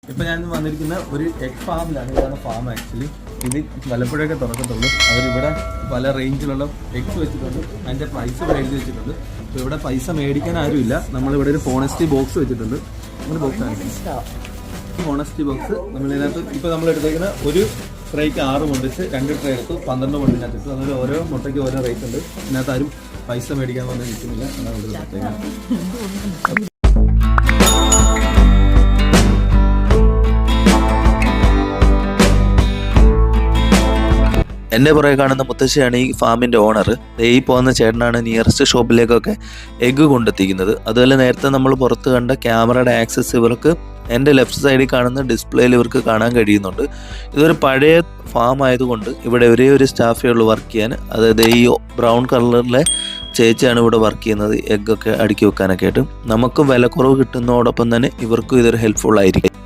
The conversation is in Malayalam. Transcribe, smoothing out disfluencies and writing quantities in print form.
ഇപ്പോൾ ഞാൻ വന്നിരിക്കുന്ന ഒരു എഗ് ഫാമിലാണ്. ഇതാണ് ഫാം ആക്ച്വലി. ഇത് വല്ലപ്പോഴൊക്കെ തുറക്കത്തുള്ളൂ. അവരിവിടെ പല റേഞ്ചിലുള്ള എഗ്സ് വെച്ചിട്ടുണ്ട്. അതിൻ്റെ പ്രൈസ് ഇവിടെ എഴുതി വെച്ചിട്ടുണ്ട്. അപ്പോൾ ഇവിടെ പൈസ മേടിക്കാൻ ആരുമില്ല. നമ്മളിവിടെ ഒരു ഹോണസ്റ്റി ബോക്സ് വെച്ചിട്ടുണ്ട്. ഒരു ബോക്സ് ആണ് ഹോണസ്റ്റി ബോക്സ്. നമ്മളിതിനകത്ത് ഇപ്പോൾ നമ്മൾ എടുത്തേക്കുന്ന ഒരു ട്രേക്ക് 6 കൊണ്ടിച്ച് 2 ട്രേ എടുത്തു 12 കൊണ്ടിനകത്ത് ഇട്ടു. അതുപോലെ ഓരോ മുട്ടയ്ക്ക് ഓരോ റേറ്റ് ഉണ്ട്. ഇതിനകത്ത് ആരും പൈസ മേടിക്കാൻ തന്നെ നിൽക്കുന്നില്ല. അതാണ് ഇവിടെ പ്രത്യേകത. എൻ്റെ പുറകെ കാണുന്ന മുത്തശ്ശിയാണ് ഈ ഫാമിൻ്റെ ഓണർ. ഈ പോകുന്ന ചേട്ടനാണ് നിയറസ്റ്റ് ഷോപ്പിലേക്കൊക്കെ എഗ്ഗ് കൊണ്ടെത്തിക്കുന്നത്. അതുപോലെ നേരത്തെ നമ്മൾ പുറത്ത് കണ്ട ക്യാമറയുടെ ആക്സസ് ഇവർക്ക് എൻ്റെ ലെഫ്റ്റ് സൈഡിൽ കാണുന്ന ഡിസ്പ്ലേയിൽ ഇവർക്ക് കാണാൻ കഴിയുന്നുണ്ട്. ഇതൊരു പഴയ ഫാം ആയതുകൊണ്ട് ഇവിടെ ഒരേ ഒരു സ്റ്റാഫേ ഉള്ളൂ വർക്ക് ചെയ്യാൻ. അതായത് ഈ ബ്രൗൺ കളറിലെ ചേച്ചിയാണ് ഇവിടെ വർക്ക് ചെയ്യുന്നത്, എഗ്ഗൊക്കെ അടുക്കി വെക്കാനൊക്കെ ആയിട്ട്. നമുക്കും വില കുറവ് കിട്ടുന്നതോടൊപ്പം തന്നെ ഇവർക്കും ഇതൊരു ഹെൽപ്ഫുൾ ആയിരിക്കും.